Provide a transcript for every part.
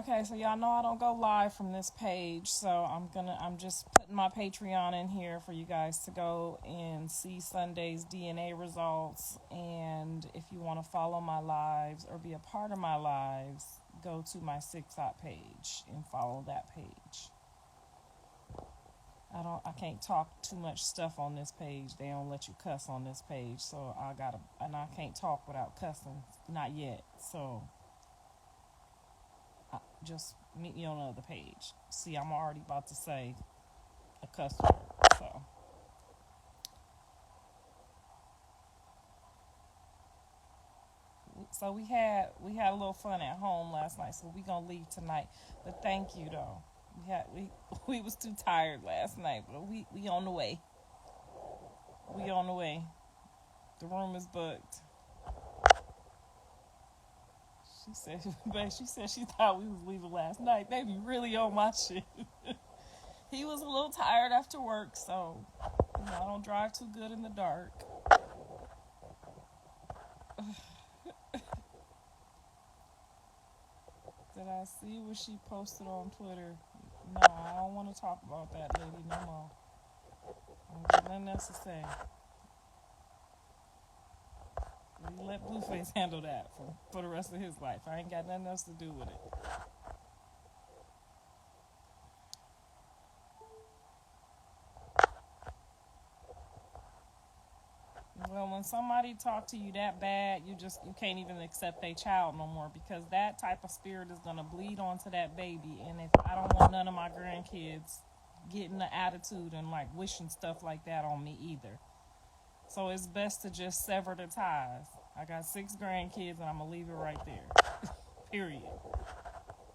Okay, so y'all know I don't go live from this page, so I'm just putting my Patreon in here for you guys to go and see Sunday's DNA results. And if you want to follow my lives or be a part of my lives, go to my 6-Op page and follow that page. I can't talk too much stuff on this page. They don't let you cuss on this page, so I can't talk without cussing, not yet. So just meet me on the other page. See, I'm already about to say a cuss word. So we had a little fun at home last night. So we gonna leave tonight. But thank you though. We was too tired last night, but we on the way. We on the way. The room is booked. She said she thought we was leaving last night. Baby, really on my shit. He was a little tired after work, so I don't drive too good in the dark. Did I see what she posted on Twitter? No, I don't want to talk about that lady no more. I don't got nothing else to say. We let Blueface handle that for the rest of his life. I ain't got nothing else to do with it. Well, when somebody talk to you that bad, you can't even accept their child no more, because that type of spirit is gonna bleed onto that baby. And if I don't want none of my grandkids getting the attitude and like wishing stuff like that on me either. So it's best to just sever the ties. I got 6 grandkids and I'm gonna leave it right there. Period.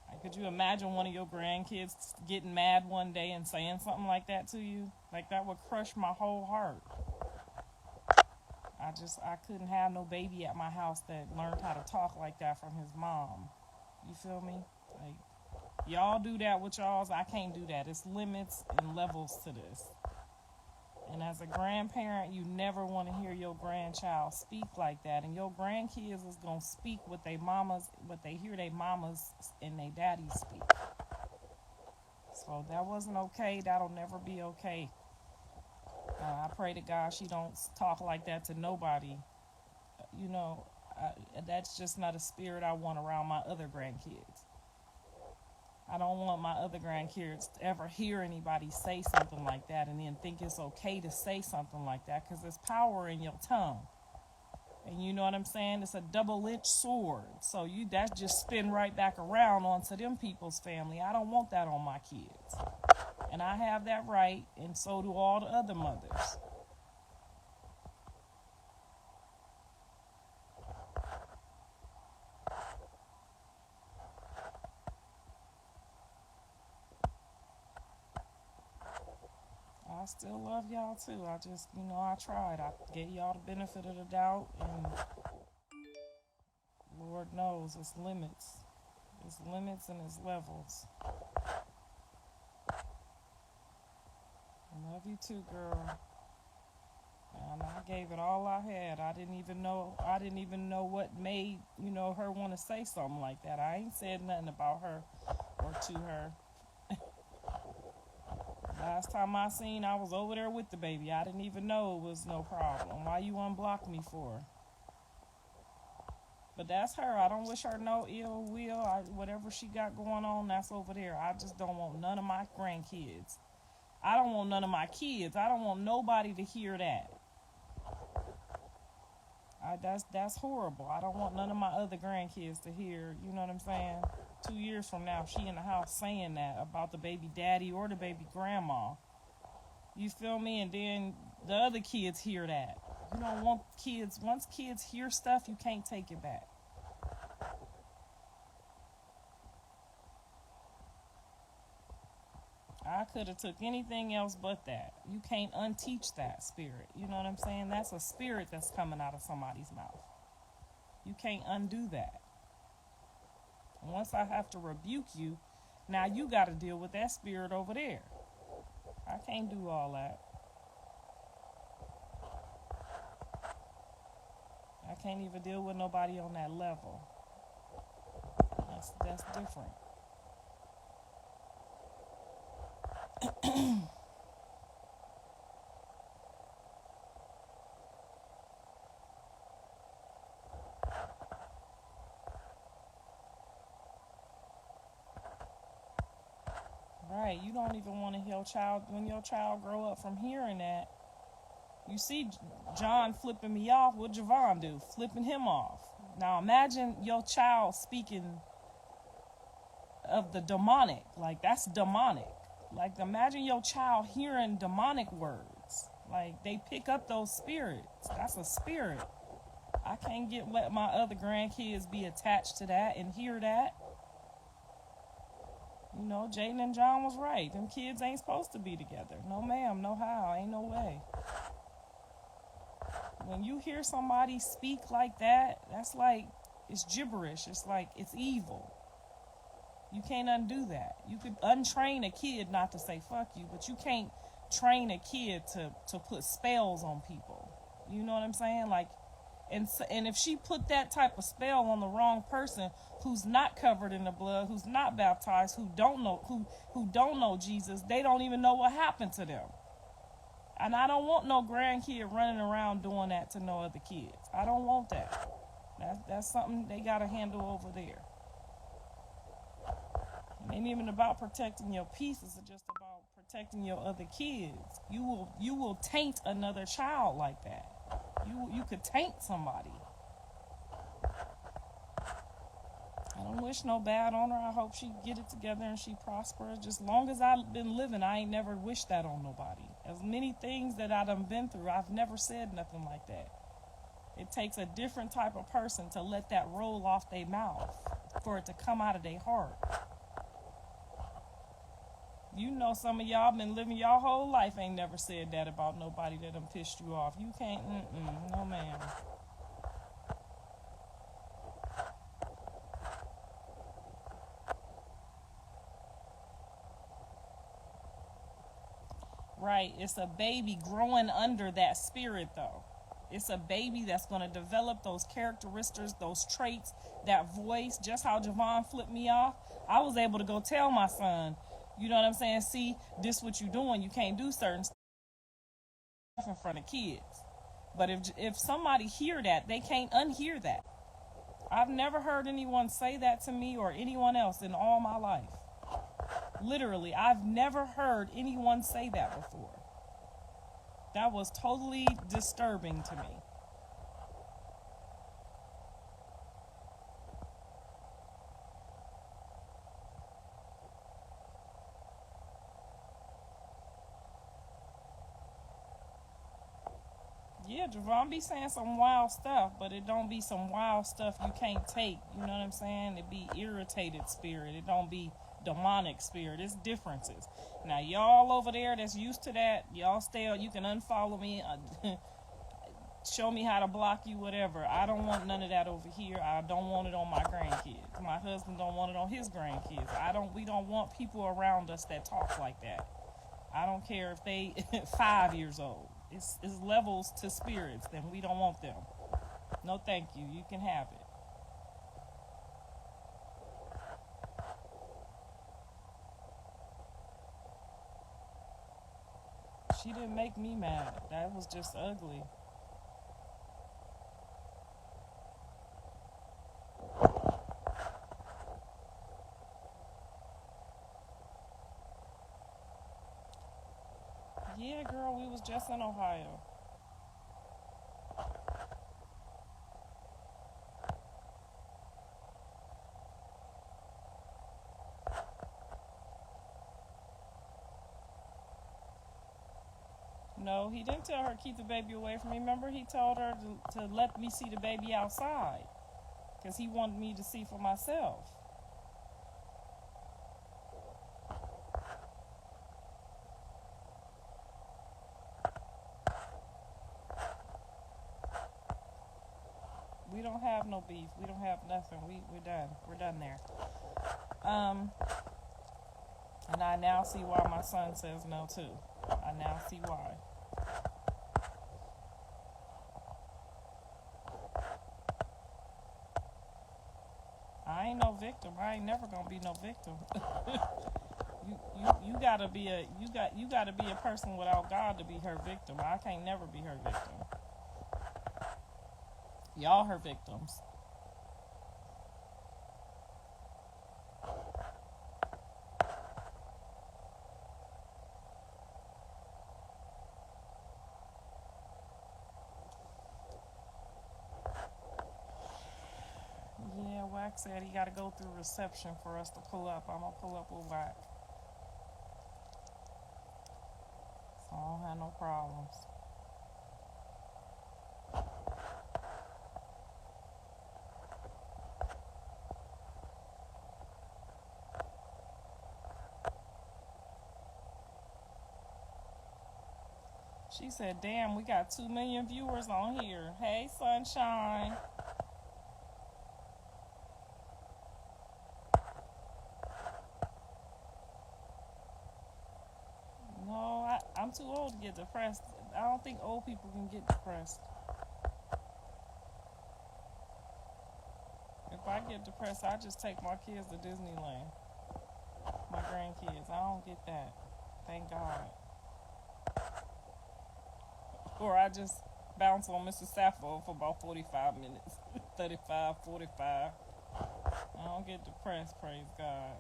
Like, could you imagine one of your grandkids getting mad one day and saying something like that to you? Like, that would crush my whole heart. I couldn't have no baby at my house that learned how to talk like that from his mom. You feel me? Like, y'all do that with y'all's. I can't do that. It's limits and levels to this. And as a grandparent, you never want to hear your grandchild speak like that. And your grandkids is going to speak what they hear their mamas and their daddies speak. So that wasn't okay. That'll never be okay. I pray to God she don't talk like that to nobody. That's just not a spirit I want around my other grandkids. I don't want my other grandkids to ever hear anybody say something like that and then think it's okay to say something like that, because there's power in your tongue. And you know what I'm saying? It's a double-edged sword. So that just spin right back around onto them people's family. I don't want that on my kids. And I have that right, and so do all the other mothers. I still love y'all too. I just, I tried. I gave y'all the benefit of the doubt, and Lord knows it's limits. It's limits and it's levels. I love you too, girl. And I gave it all I had. I didn't even know what made, her want to say something like that. I ain't said nothing about her or to her. Last time I seen, I was over there with the baby. I didn't even know it was no problem. Why you unblocked me for? But that's her. I don't wish her no ill will. Whatever she got going on, that's over there. I just don't want none of my grandkids. I don't want none of my kids. I don't want nobody to hear that. That's horrible. I don't want none of my other grandkids to hear, you know what I'm saying? 2 years from now, she in the house saying that about the baby daddy or the baby grandma. You feel me? And then the other kids hear that. You don't want kids. Once kids hear stuff, you can't take it back. I could have took anything else but that. You can't unteach that spirit. You know what I'm saying? That's a spirit that's coming out of somebody's mouth. You can't undo that. Once I have to rebuke you, now you got to deal with that spirit over there. I can't do all that. I can't even deal with nobody on that level. That's different. Right. You don't even want to hear your child when your child grow up from hearing that. You see John flipping me off. What Javon do? Flipping him off. Now imagine your child speaking of the demonic. Like, that's demonic. Like, imagine your child hearing demonic words. Like, they pick up those spirits. That's a spirit. I can't let my other grandkids be attached to that and hear that. You know, Jaden and John was right. Them kids ain't supposed to be together. No ma'am, no how, ain't no way. When you hear somebody speak like that, that's like, it's gibberish. It's like, it's evil. You can't undo that. You could untrain a kid not to say fuck you, but you can't train a kid to put spells on people. You know what I'm saying? Like, and if she put that type of spell on the wrong person who's not covered in the blood, who's not baptized, who don't know Jesus, they don't even know what happened to them. And I don't want no grandkid running around doing that to no other kids. I don't want that. That's something they got to handle over there. It ain't even about protecting your peace. It's just about protecting your other kids. You will taint another child like that. You could taint somebody. I don't wish no bad on her. I hope she get it together and she prospers. Just long as I've been living, I ain't never wished that on nobody. As many things that I done been through, I've never said nothing like that. It takes a different type of person to let that roll off their mouth, for it to come out of their heart. You know, some of y'all been living y'all whole life, ain't never said that about nobody that done pissed you off. You can't, no ma'am. Right, it's a baby growing under that spirit, though. It's a baby that's going to develop those characteristics, those traits, that voice. Just how Javon flipped me off, I was able to go tell my son, you know what I'm saying? See, this what you doing. You can't do certain stuff in front of kids. But if somebody hear that, they can't unhear that. I've never heard anyone say that to me or anyone else in all my life. Literally, I've never heard anyone say that before. That was totally disturbing to me. Yeah, Javon be saying some wild stuff, but it don't be some wild stuff you can't take. You know what I'm saying? It be irritated spirit. It don't be demonic spirit. It's differences. Now, y'all over there that's used to that, y'all stay, you can unfollow me, show me how to block you, whatever. I don't want none of that over here. I don't want it on my grandkids. My husband don't want it on his grandkids. We don't want people around us that talk like that. I don't care if they 5 years old. It's levels to spirits, then we don't want them. No, thank you. You can have it. She didn't make me mad. That was just ugly. Yeah, girl, we was just in Ohio. No, he didn't tell her keep the baby away from me. Remember, he told her to let me see the baby outside because he wanted me to see for myself. We don't have no beef. We don't have nothing. We're done. We're done there. And I now see why my son says no too. I now see why. I ain't no victim. I ain't never gonna be no victim. You gotta be a you gotta be a person without God to be her victim. I can't never be her victim. Y'all her victims. Yeah, Wack said he gotta go through reception for us to pull up. I'm gonna pull up with Wack. So I don't have no problems. She said, damn, we got 2 million viewers on here. Hey, sunshine. No, I'm too old to get depressed. I don't think old people can get depressed. If I get depressed, I just take my kids to Disneyland. My grandkids. I don't get that. Thank God. Or I just bounce on Mr. Sappho for about 45 minutes. 35, 45. I don't get depressed, praise God.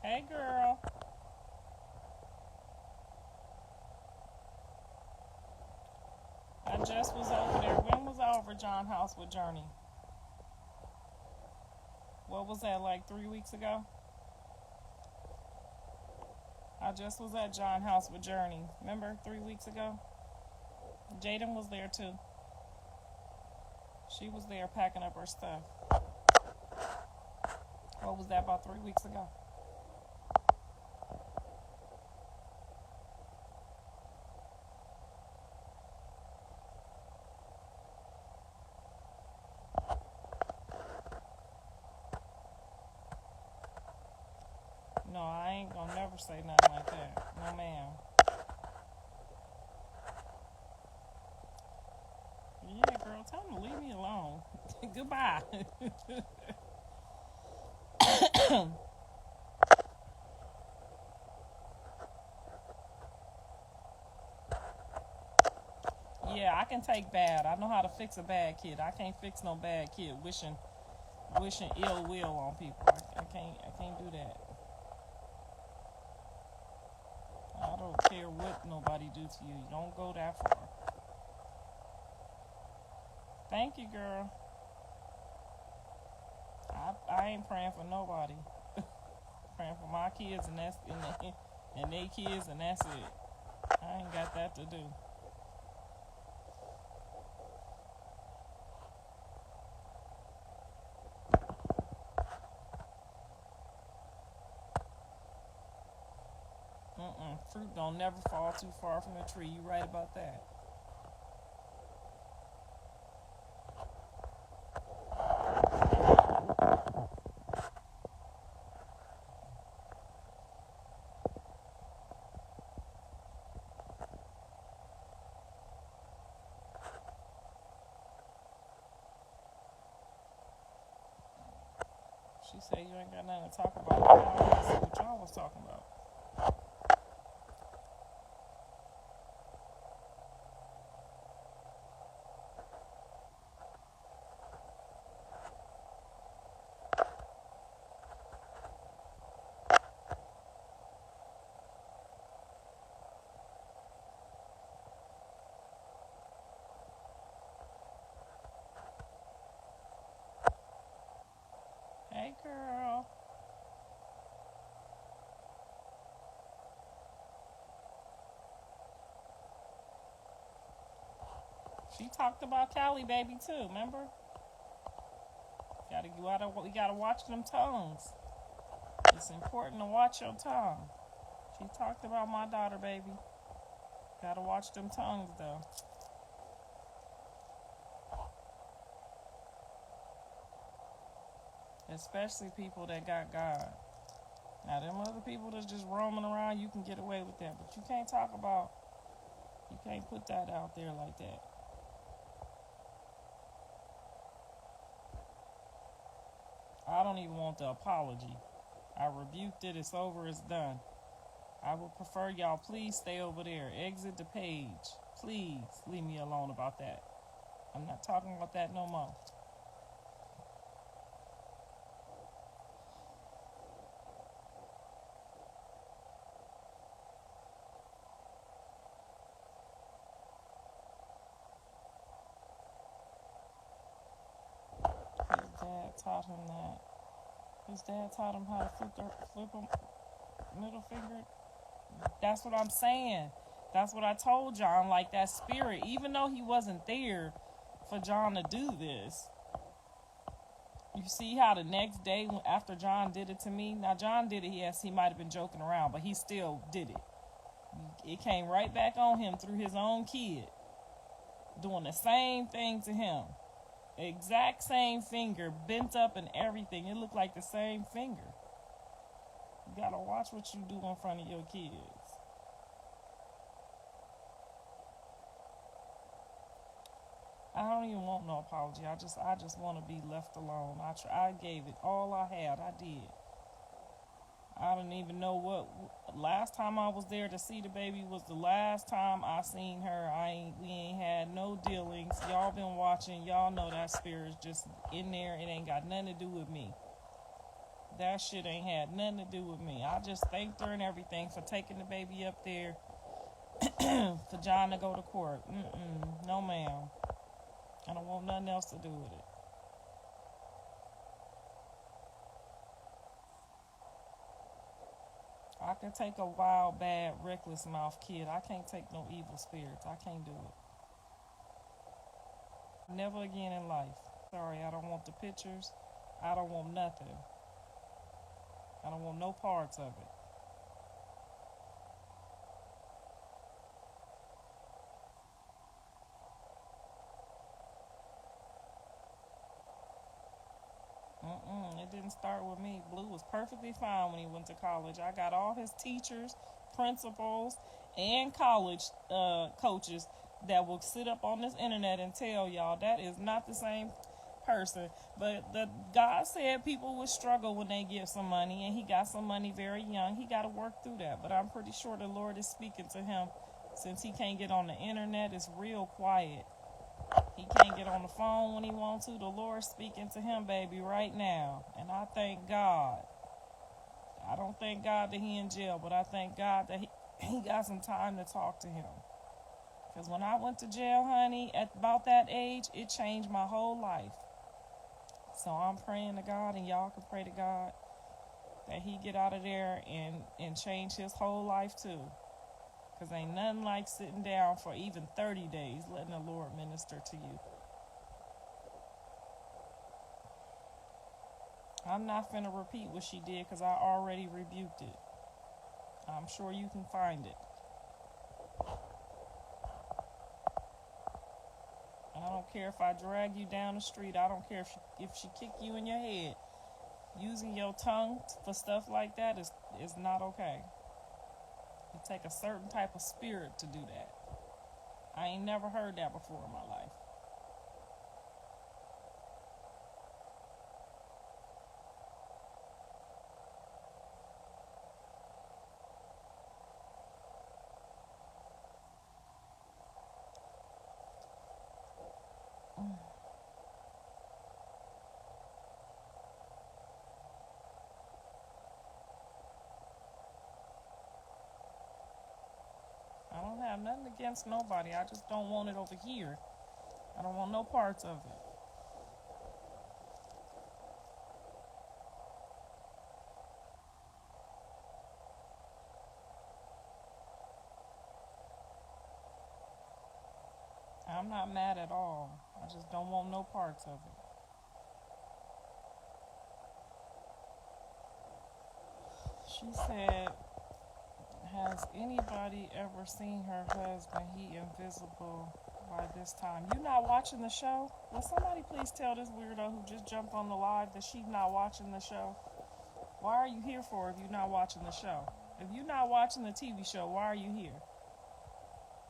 Hey, girl. I just was over there. When was I over John House with Journey? What was that, like 3 weeks ago? I just was at John House with Journey. Remember 3 weeks ago? Jaden was there too. She was there packing up her stuff. What was that, about 3 weeks ago? No, I ain't gonna never say nothing like that. No, ma'am. Yeah, girl, tell him to leave me alone. Goodbye. Yeah, I can take bad. I know how to fix a bad kid. I can't fix no bad kid wishing ill will on people. I can't do that. I don't care what nobody do to you. You don't go that far. Thank you, girl. I ain't praying for nobody. Praying for my kids and they kids and that's it. I ain't got that to do. Fruit don't never fall too far from the tree. You right about that. She said you ain't got nothing to talk about. I see what y'all was talking about. Hey, girl. She talked about Cali, baby, too. Remember? We gotta watch them tongues. It's important to watch your tongue. She talked about my daughter, baby. Gotta watch them tongues, though. Especially people that got God. Now, them other people that's just roaming around, you can get away with that. But you can't you can't put that out there like that. I don't even want the apology. I rebuked it. It's over. It's done. I would prefer y'all please stay over there. Exit the page. Please leave me alone about that. I'm not talking about that no more. His dad taught him that. His dad taught him how to flip a middle finger. That's what I'm saying. That's what I told John. Like that spirit, even though he wasn't there for John to do this. You see how the next day after John did it to me? Now John did it, yes, he might have been joking around, but he still did it. It came right back on him through his own kid. Doing the same thing to him. Exact same finger, bent up and everything. It looked like the same finger. You gotta watch what you do in front of your kids. I don't even want no apology. I just want to be left alone. I gave it all I had. I did. I don't even know what. Last time I was there to see the baby was the last time I seen her. We ain't had no dealings. Y'all been watching. Y'all know that spirit's just in there. It ain't got nothing to do with me. That shit ain't had nothing to do with me. I just thanked her and everything for taking the baby up there for John to go to court. No, ma'am. I don't want nothing else to do with it. I can take a wild, bad, reckless mouth kid. I can't take no evil spirits. I can't do it. Never again in life. Sorry, I don't want the pictures. I don't want nothing. I don't want no parts of it. It didn't start with me. Blue was perfectly fine when he went to college. I got all his teachers, principals, and college coaches that will sit up on this internet and tell y'all that is not the same person. But God said people would struggle when they get some money, and he got some money very young. He got to work through that. But I'm pretty sure the Lord is speaking to him since he can't get on the internet. It's real quiet. He can't get on the phone when he wants to. The Lord's speaking to him, baby, right now. And I thank God. I don't thank God that he in jail, but I thank God that he got some time to talk to him. Because when I went to jail, honey, at about that age, it changed my whole life. So I'm praying to God, and y'all can pray to God that he get out of there and change his whole life too. Because ain't nothing like sitting down for even 30 days, letting the Lord minister to you. I'm not finna repeat what she did because I already rebuked it. I'm sure you can find it. I don't care if I drag you down the street. I don't care if she kick you in your head. Using your tongue for stuff like that is not okay. It take a certain type of spirit to do that. I ain't never heard that before in my life. I don't have nothing against nobody. I just don't want it over here. I don't want no parts of it. I'm not mad at all. I just don't want no parts of it. She said, has anybody ever seen her husband? He invisible. by this time. You not watching the show? Will somebody please tell this weirdo who just jumped on the live that she's not watching the show? Why are you here for if you're not watching the show? If you're not watching the TV show, why are you here?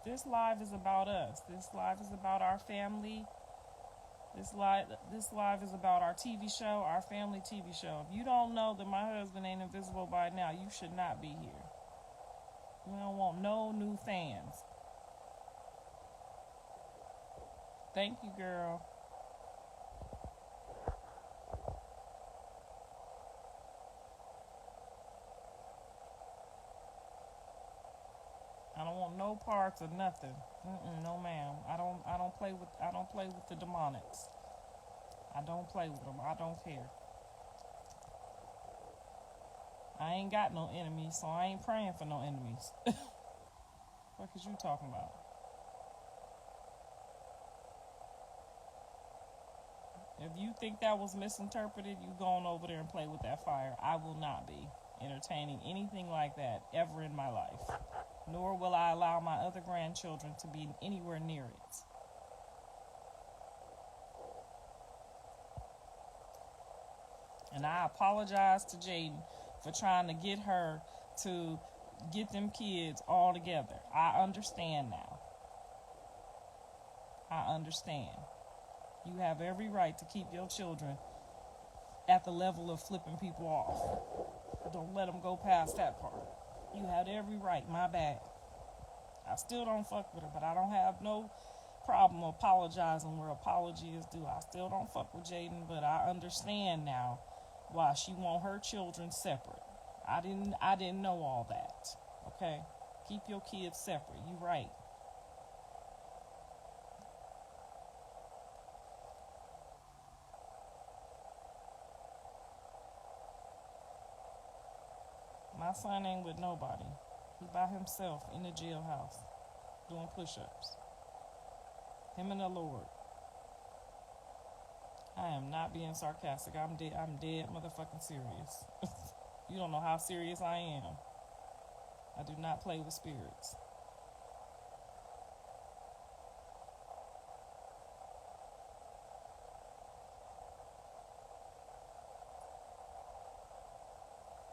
This live is about us. This live is about our family. This live is about our TV show, our family TV show. If you don't know that my husband ain't invisible by now, you should not be here. We don't want no new fans. Thank you, girl. I don't want no parts of nothing. No, ma'am. I don't play with the demonics. I don't play with them. I don't care. I ain't got no enemies, so I ain't praying for no enemies. What is you talking about? If you think that was misinterpreted, you going over there and play with that fire. I will not be entertaining anything like that ever in my life. Nor will I allow my other grandchildren to be anywhere near it. And I apologize to Jaden for trying to get her to get them kids all together. I understand now. I understand. You have every right to keep your children at the level of flipping people off. Don't let them go past that part. You had every right. My bad. I still don't fuck with her, but I don't have no problem apologizing where apology is due. I still don't fuck with Jaden, but I understand now why she want her children separate. I didn't know all that. Okay? Keep your kids separate. You right. My son ain't with nobody. He by himself in the jailhouse doing push-ups. Him and the Lord. I am not being sarcastic. I'm dead motherfucking serious. You don't know how serious I am. I do not play with spirits.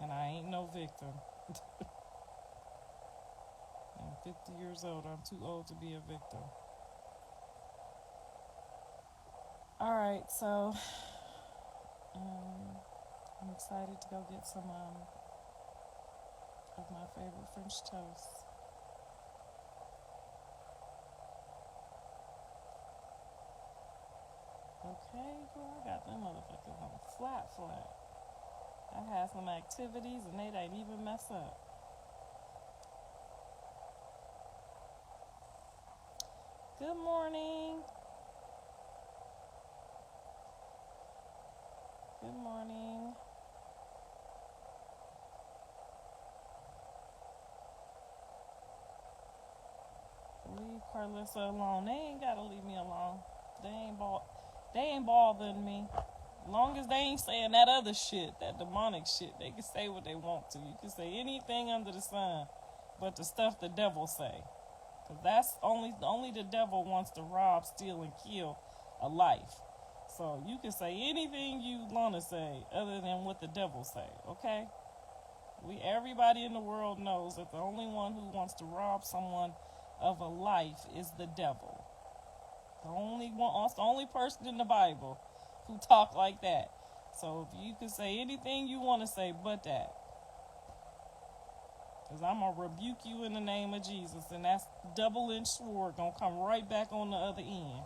And I ain't no victim. I'm 50 years old. I'm too old to be a victim. Alright, so I'm excited to go get some of my favorite French toast. Okay, girl, I got them motherfuckers on flat. I had some activities and they didn't even mess up. Good morning. Good morning. Leave Karlissa alone. They ain't gotta leave me alone. They ain't bothering me. As long as they ain't saying that other shit, that demonic shit, they can say what they want to. You can say anything under the sun, but the stuff the devil say. Because that's only the devil wants to rob, steal, and kill a life. So you can say anything you want to say other than what the devil say, okay? Everybody in the world knows that the only one who wants to rob someone of a life is the devil. The only person in the Bible who talk like that. So if you can say anything you want to say but that. Because I'm going to rebuke you in the name of Jesus. And that's double-edged sword going to come right back on the other end.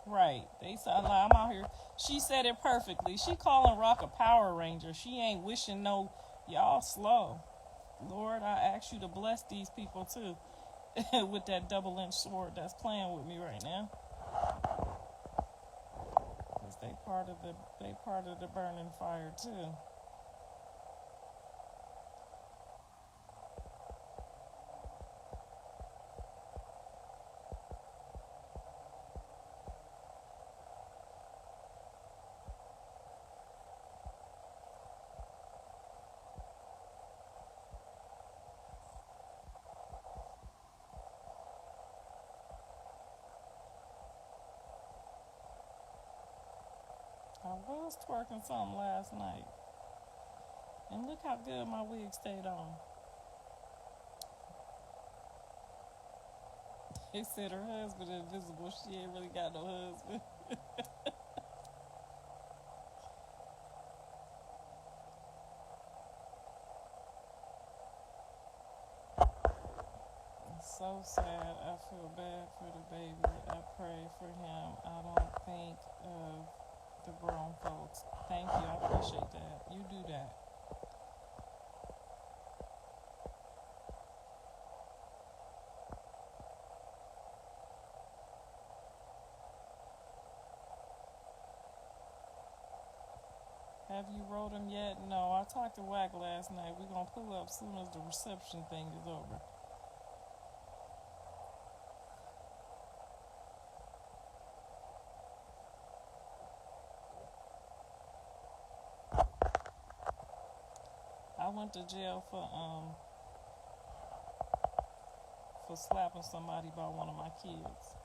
Right. They sound like I'm out here. She said it perfectly. She calling Rock a Power Ranger. She ain't wishing no, y'all slow. Lord, I ask you to bless these people too. With that double-edged sword that's playing with me right now. Because they part of the burning fire too. was twerking something last night. And look how good my wig stayed on. They said her husband invisible. She ain't really got no husband. It's so sad. I feel bad for the baby. I pray for him. I don't think of the grown folks. Thank you. I appreciate that. You do that. Have you wrote him yet? No, I talked to Wack last night. We're going to pull up as soon as the reception thing is over. I went to jail for slapping somebody by one of my kids.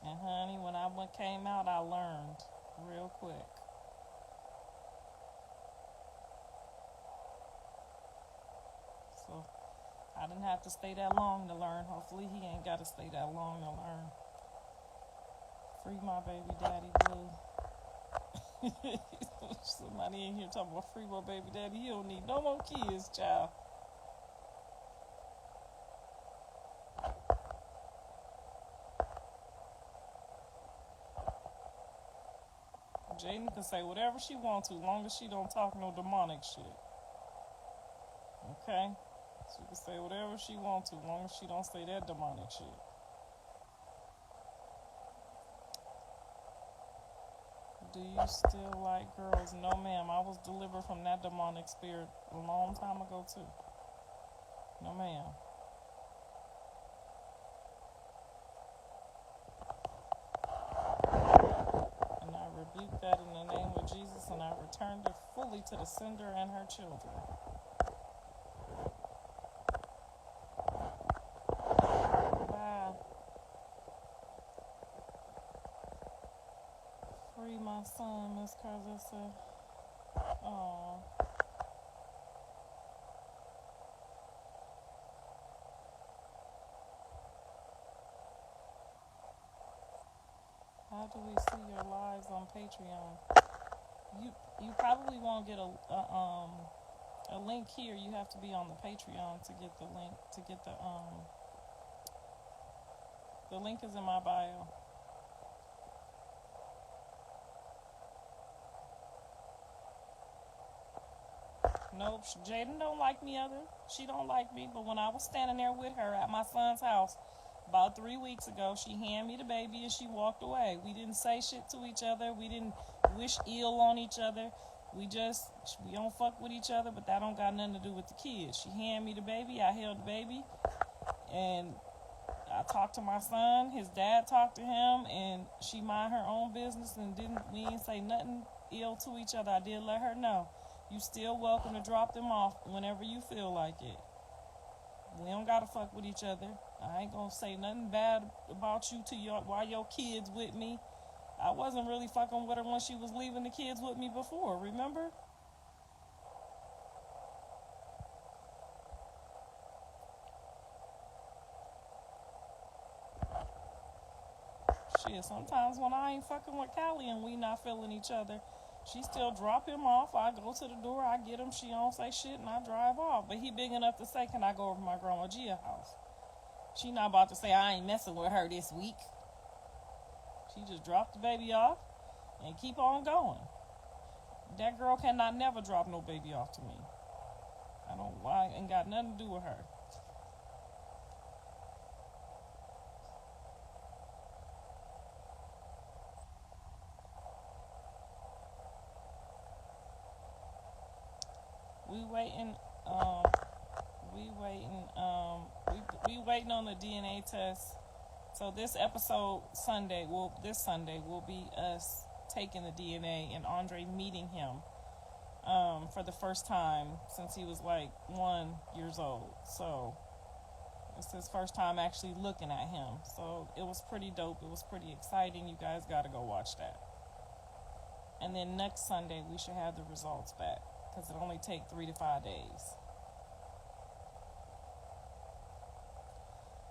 And honey, when I came out, I learned real quick. So I didn't have to stay that long to learn. Hopefully he ain't got to stay that long to learn. Free my baby daddy, boo. Somebody in here talking about free my baby daddy. He don't need no more kids, child. Jaden can say whatever she wants to, long as she don't talk no demonic shit. Okay? She can say whatever she wants to, long as she don't say that demonic shit. Do you still like girls? No, ma'am. I was delivered from that demonic spirit a long time ago, too. No, ma'am. And I rebuke that in the name of Jesus, and I returned it fully to the sender and her children. Bye. Free my son, Miss Karlissa. Aww. How do we see your lives on Patreon? You probably won't get a link here. You have to be on the Patreon to get the link. To get the link is in my bio. Nope, Jaden don't like me either. She don't like me. But when I was standing there with her at my son's house about 3 weeks ago, she handed me the baby and she walked away. We didn't say shit to each other. We didn't wish ill on each other. We don't fuck with each other, but that don't got nothing to do with the kids. She handed me the baby. I held the baby. And I talked to my son. His dad talked to him. And she mind her own business and we didn't say nothing ill to each other. I did let her know. You still welcome to drop them off whenever you feel like it. We don't gotta fuck with each other. I ain't gonna say nothing bad about you while your kids with me. I wasn't really fucking with her when she was leaving the kids with me before, remember? Shit, sometimes when I ain't fucking with Callie and we not feeling each other, she still drop him off. I go to the door, I get him, she don't say shit, and I drive off. But he big enough to say, can I go over to my grandma Gia's house? She not about to say, I ain't messing with her this week. She just dropped the baby off and keep on going. That girl cannot never drop no baby off to me. I ain't got nothing to do with her. We waiting on the DNA test. So this Sunday will be us taking the DNA and Andre meeting him for the first time since he was like 1 year old. So It's his first time actually looking at him. So it was pretty dope. It was pretty exciting. You guys got to go watch that. And then next Sunday, we should have the results back because it only takes 3 to 5 days.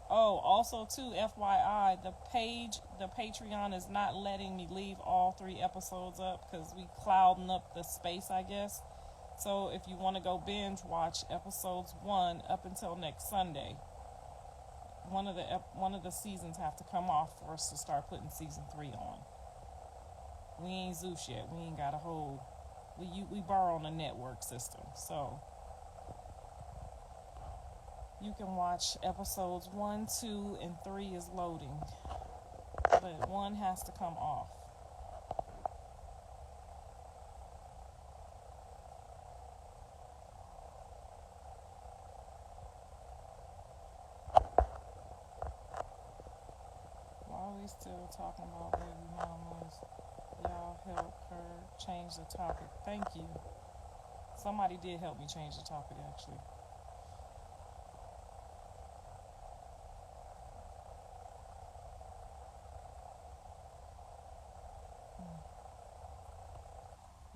Oh, also too, FYI, the Patreon is not letting me leave all 3 episodes up because we clouding up the space, I guess. So if you want to go binge watch episodes 1 up until next Sunday, one of the seasons have to come off for us to start putting season 3 on. We ain't Zeus yet. We ain't got a whole. We borrow on a network system, so you can watch episodes 1, 2, and 3 is loading, but 1 has to come off. Why are we still talking about baby mamas? Y'all help her change the topic. Thank you. Somebody did help me change the topic, actually.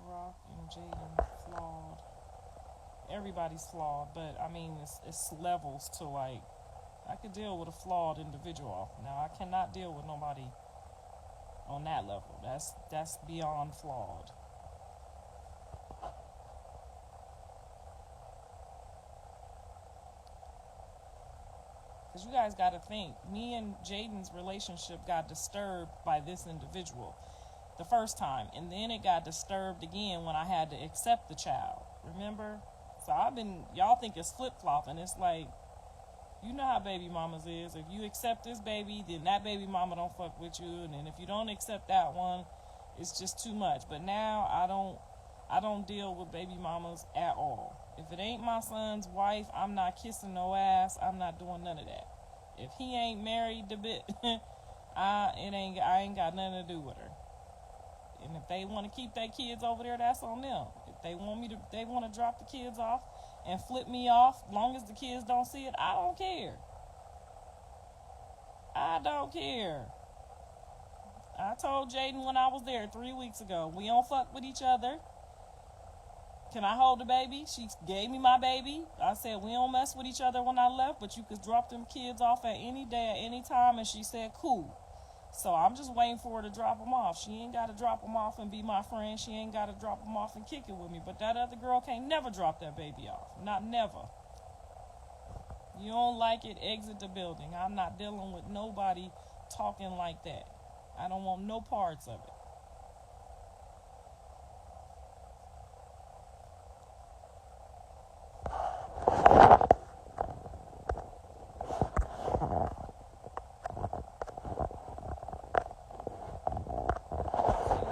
Rock and Jaden flawed. Everybody's flawed, but I mean, it's levels to like. I could deal with a flawed individual. Now I cannot deal with nobody on that level. That's beyond flawed. Because you guys got to think, me and Jaden's relationship got disturbed by this individual the first time, and then it got disturbed again when I had to accept the child. Remember? So y'all think it's flip-flopping. It's like, you know how baby mamas is. If you accept this baby, then that baby mama don't fuck with you, and then if you don't accept that one, it's just too much. But now I don't deal with baby mamas at all. If it ain't my son's wife, I'm not kissing no ass. I'm not doing none of that. If he ain't married to bit, I ain't got nothing to do with her. And if they want to keep their kids over there, that's on them. If they want to drop the kids off and flip me off, long as the kids don't see it, I don't care. I don't care. I told Jaden when I was there 3 weeks ago, we don't fuck with each other. Can I hold the baby? She gave me my baby. I said, we don't mess with each other when I left, but you could drop them kids off at any day, at any time. And she said, cool. So I'm just waiting for her to drop them off. She ain't got to drop them off and be my friend. She ain't got to drop them off and kick it with me. But that other girl can't never drop that baby off. Not never. You don't like it, exit the building. I'm not dealing with nobody talking like that. I don't want no parts of it.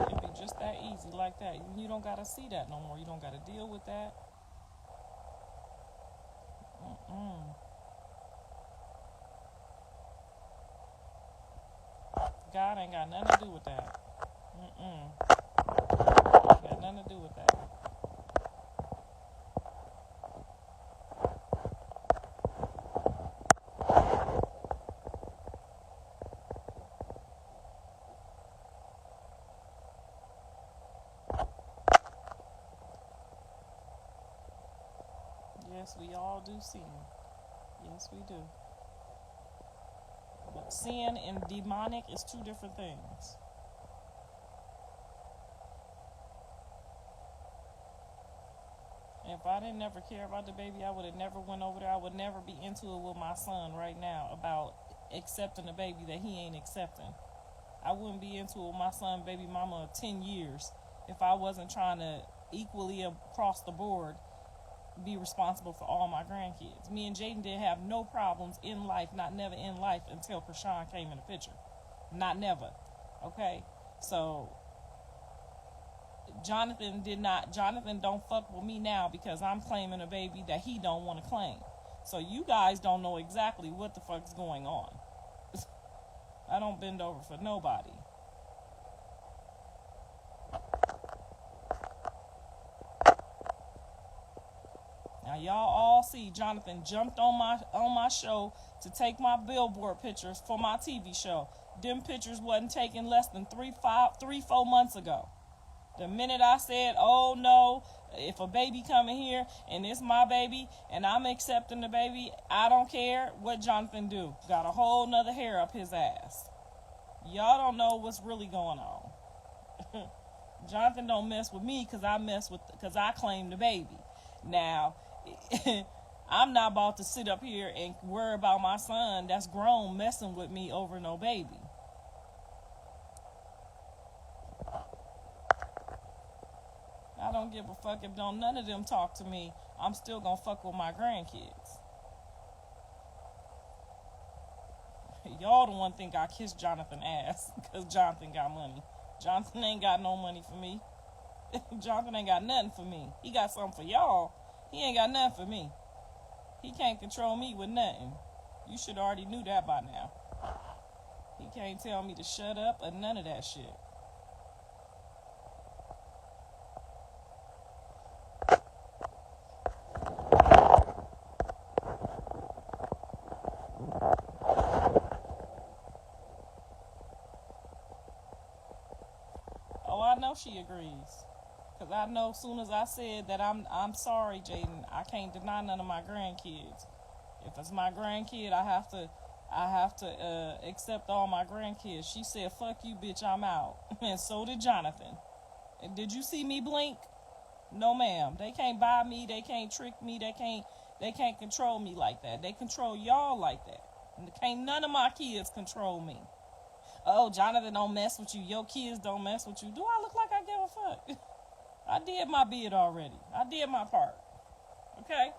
It'd be just that easy like that. You don't got to see that no more. You don't got to deal with that. God ain't got nothing to do with that. Got nothing to do with that. Yes, we all do sin. Yes, we do. But sin and demonic is two different things. If I didn't ever care about the baby, I would have never went over there. I would never be into it with my son right now about accepting a baby that he ain't accepting. I wouldn't be into it with my son, baby mama of 10 years if I wasn't trying to equally across the board be responsible for all my grandkids. Me and Jaden didn't have no problems in life, not never in life, until Krishan came in the picture. Not never. Okay? So Jonathan don't fuck with me now because I'm claiming a baby that he don't want to claim. So you guys don't know exactly what the fuck's going on. I don't bend over for nobody. Now y'all all see Jonathan jumped on my show to take my billboard pictures for my TV show. Them pictures wasn't taken less than 4 months ago. The minute I said, oh no, if a baby coming here and it's my baby and I'm accepting the baby, I don't care, what Jonathan do? Got a whole nother hair up his ass. Y'all don't know what's really going on. Jonathan don't mess with me because I claim the baby. Now, I'm not about to sit up here and worry about my son that's grown messing with me over no baby. I don't give a fuck if none of them talk to me. I'm still gonna fuck with my grandkids. Y'all the one think I kissed Jonathan ass because Jonathan got money. Jonathan ain't got no money for me. Jonathan ain't got nothing for me. He got something for y'all. He ain't got nothing for me. He can't control me with nothing. You should already knew that by now. He can't tell me to shut up or none of that shit. Oh, I know she agrees. Because I know as soon as I said that I'm sorry, Jaden, I can't deny none of my grandkids. If it's my grandkid, I have to accept all my grandkids. She said, fuck you, bitch, I'm out. And so did Jonathan. And did you see me blink? No, ma'am. They can't buy me. They can't trick me. They can't control me like that. They control y'all like that. And can't none of my kids control me. Oh, Jonathan don't mess with you. Your kids don't mess with you. Do I look like I give a fuck? I did my bid already. I did my part. Okay?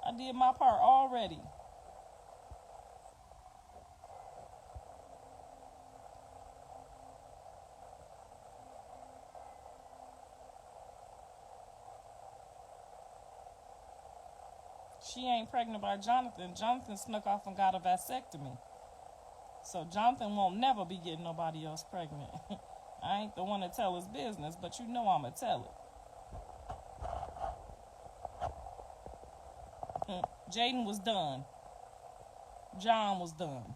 I did my part already. She ain't pregnant by Jonathan. Jonathan snuck off and got a vasectomy. So Jonathan won't never be getting nobody else pregnant. I ain't the one to tell his business, but you know I'ma tell it. Jaden was done. John was done.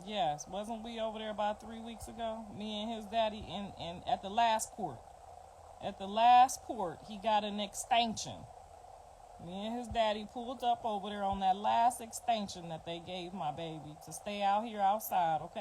Yes, wasn't we over there about 3 weeks ago? Me and his daddy and at the last court. At the last court, he got an extension. Me and his daddy pulled up over there on that last extension that they gave my baby to stay out here outside, okay?